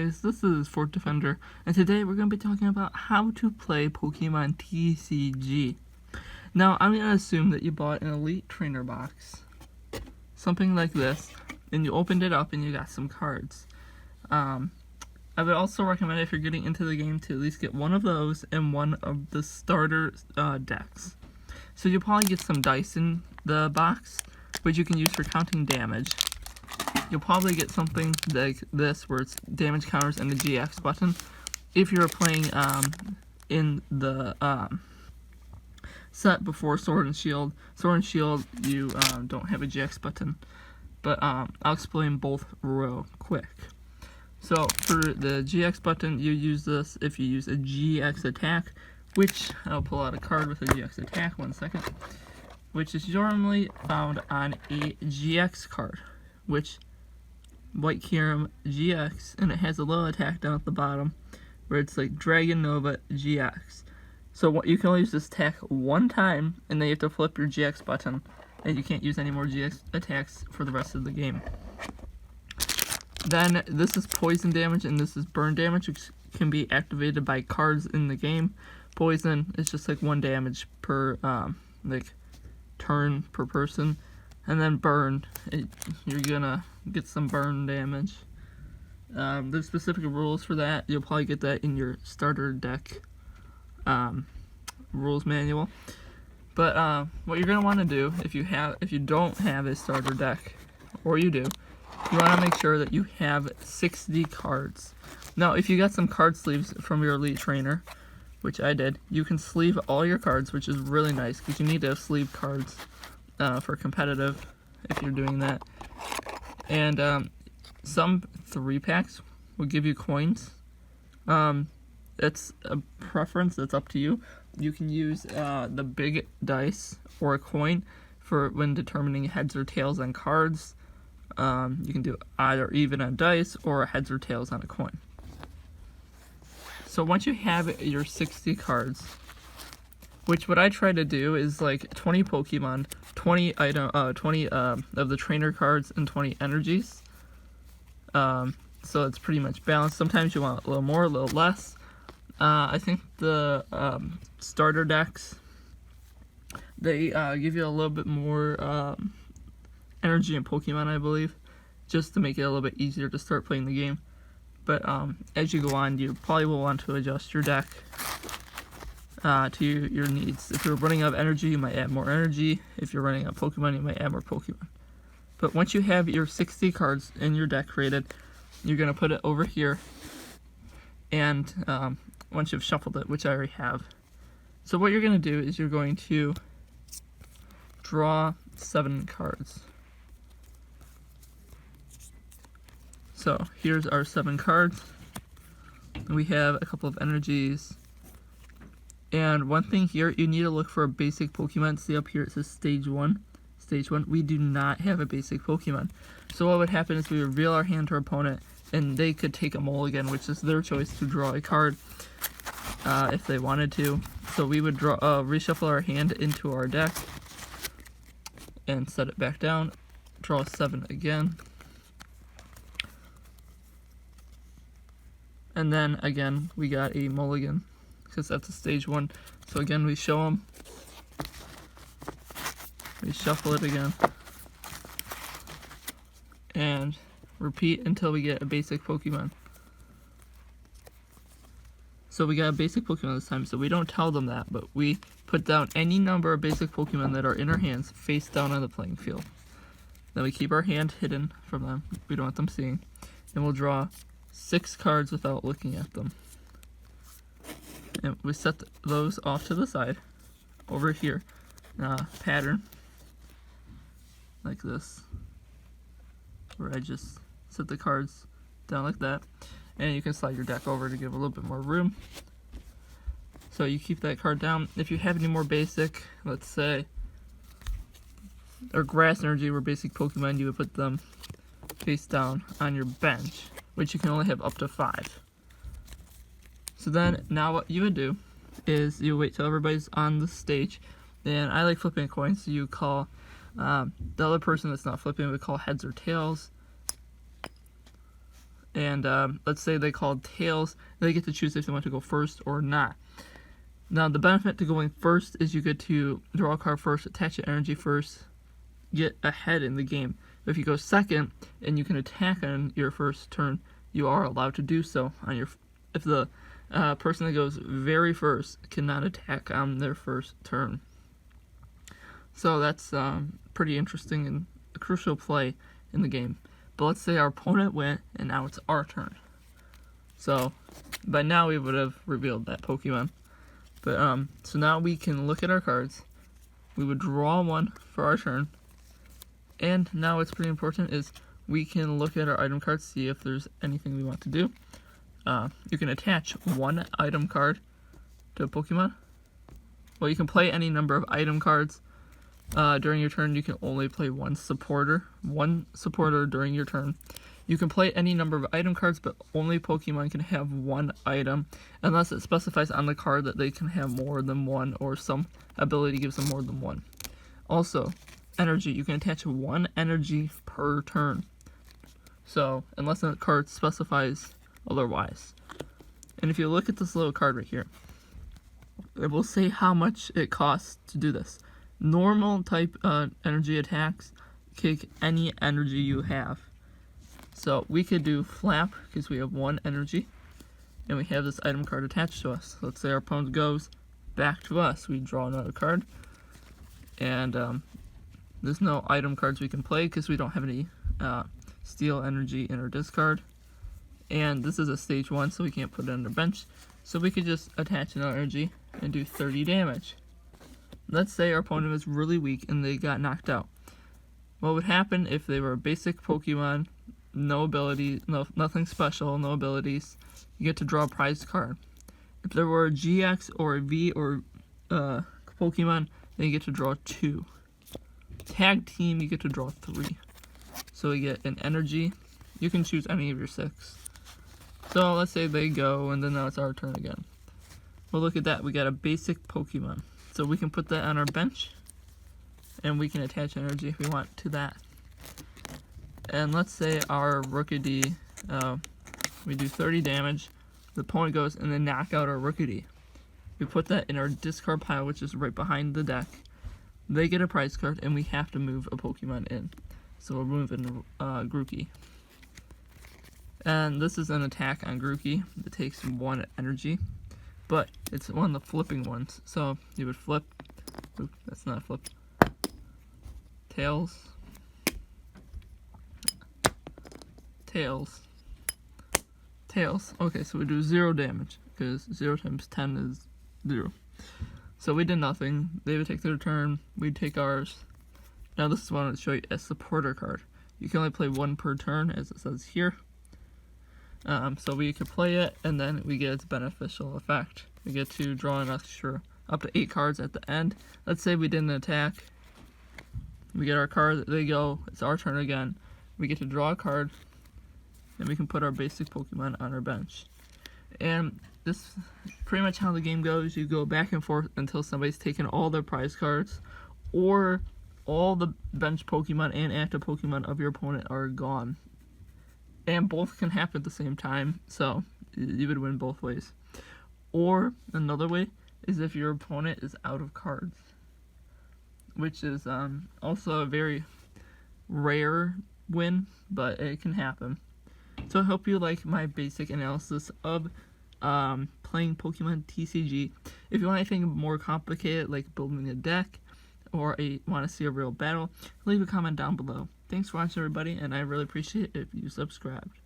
guys, this is FortDefender, and today we're going to be talking about how to play Pokemon TCG. Now, I'm going to assume that you bought an Elite Trainer box, something like this, and you opened it up and you got some cards. I would also recommend, if you're getting into the game, to at least get one of those and one of the starter decks. So you'll probably get some dice in the box, which you can use for counting damage. You'll probably get something like this, where it's damage counters and the GX button. If you're playing in the set before Sword and Shield, you don't have a GX button. But I'll explain both real quick. So for the GX button, you use this if you use a GX attack, which I'll pull out a card with a GX attack, 1 second, which is normally found on a GX card, which White Kyurem GX, and it has a little attack down at the bottom where it's like Dragon Nova GX. So you can only use this attack one time, and then you have to flip your GX button, and you can't use any more GX attacks for the rest of the game. Then this is poison damage, and this is burn damage, which can be activated by cards in the game. Poison is just like 1 damage per turn per person. And then burn, you're gonna get some burn damage. There's specific rules for that. You'll probably get that in your starter deck rules manual. But what you're gonna want to do, if you don't have a starter deck, or you do, you want to make sure that you have 60 cards. Now, if you got some card sleeves from your Elite Trainer, which I did, you can sleeve all your cards, which is really nice because you need to have sleeve cards for competitive, if you're doing that. And some 3-packs will give you coins. It's a preference, that's up to you. You can use the big dice or a coin for when determining heads or tails on cards. You can do either even on dice or heads or tails on a coin. So once you have your 60 cards, which what I try to do is like 20 Pokemon, 20 of the trainer cards, and 20 energies. So it's pretty much balanced. Sometimes you want a little more, a little less. I think the starter decks, they give you a little bit more energy and Pokemon, I believe, just to make it a little bit easier to start playing the game. But as you go on, you probably will want to adjust your deck to your needs. If you're running out of energy, you might add more energy. If you're running out of Pokemon, you might add more Pokemon. But once you have your 60 cards in your deck created, you're going to put it over here. And once you've shuffled it, which I already have. So what you're going to do is you're going to draw 7 cards. So here's our 7 cards. We have a couple of energies. And one thing here, you need to look for a basic Pokemon. See up here it says Stage 1. Stage 1. We do not have a basic Pokemon. So what would happen is we would reveal our hand to our opponent, and they could take a mulligan, which is their choice to draw a card if they wanted to. So we would reshuffle our hand into our deck and set it back down. Draw 7 again. And then again, we got a mulligan, because that's a stage 1. So again, we show them. We shuffle it again. And repeat until we get a basic Pokemon. So we got a basic Pokemon this time, so we don't tell them that, but we put down any number of basic Pokemon that are in our hands face down on the playing field. Then we keep our hand hidden from them. We don't want them seeing. And we'll draw 6 cards without looking at them. And we set those off to the side, over here, pattern, like this, where I just set the cards down like that, and you can slide your deck over to give a little bit more room. So you keep that card down. If you have any more basic, let's say, or grass energy were basic Pokemon, you would put them face down on your bench, which you can only have up to 5. So then, now what you would do is you wait till everybody's on the stage, and I like flipping coins, so you call the other person that's not flipping would call heads or tails, and let's say they called tails, they get to choose if they want to go first or not. Now, the benefit to going first is you get to draw a card first, attach your energy first, get ahead in the game. If you go second and you can attack on your first turn, you are allowed to do so on your. If the person that goes very first cannot attack on their first turn. So that's pretty interesting and a crucial play in the game. But let's say our opponent went and now it's our turn. So by now we would have revealed that Pokemon. But so now we can look at our cards. We would draw one for our turn. And now what's pretty important is we can look at our item cards, see if there's anything we want to do. You can attach one item card to a Pokemon. Well, you can play any number of item cards. During your turn, you can only play one supporter during your turn. You can play any number of item cards, but only Pokemon can have one item, unless it specifies on the card that they can have more than one, or some ability gives them more than one. Also, energy. You can attach one energy per turn. So, unless the card specifies otherwise. And if you look at this little card right here, it will say how much it costs to do this. Normal type energy attacks kick any energy you have. So we could do flap because we have one energy and we have this item card attached to us. Let's say our opponent goes back to us. We draw another card, and there's no item cards we can play because we don't have any steel energy in our discard. And this is a stage 1, so we can't put it on the bench. So we could just attach another energy and do 30 damage. Let's say our opponent was really weak and they got knocked out. What would happen if they were a basic Pokemon, no ability, nothing special, no abilities? You get to draw a prize card. If there were a GX or a V or Pokemon, then you get to draw 2. Tag team, you get to draw 3. So we get an energy. You can choose any of your 6. So let's say they go, and then now it's our turn again. Well, look at that. We got a basic Pokemon. So we can put that on our bench, and we can attach energy if we want to that. And let's say our Rookidee, we do 30 damage. The opponent goes and then knock out our Rookidee. We put that in our discard pile, which is right behind the deck. They get a prize card, and we have to move a Pokemon in. So we're moving Grookey. And this is an attack on Grookey. It takes 1 energy, but it's one of the flipping ones. So you would flip. Oop, that's not a flip. Tails. Tails. Tails. Okay, so we do 0 damage because 0 times 10 is 0. So we did nothing. They would take their turn. We'd take ours. Now this is what I want to show you, a supporter card. You can only play 1 per turn, as it says here. So we could play it, and then we get its beneficial effect. We get to draw an extra up to 8 cards at the end. Let's say we didn't attack. We get our card, they go, it's our turn again. We get to draw a card, and we can put our basic Pokemon on our bench. And this is pretty much how the game goes. You go back and forth until somebody's taken all their prize cards, or all the bench Pokemon and active Pokemon of your opponent are gone. And both can happen at the same time, so you would win both ways. Or another way is if your opponent is out of cards, which is also a very rare win, but it can happen. So I hope you like my basic analysis of playing Pokemon TCG. If you want anything more complicated, like building a deck, or want to see a real battle, leave a comment down below. Thanks for watching, everybody, and I really appreciate it if you subscribed.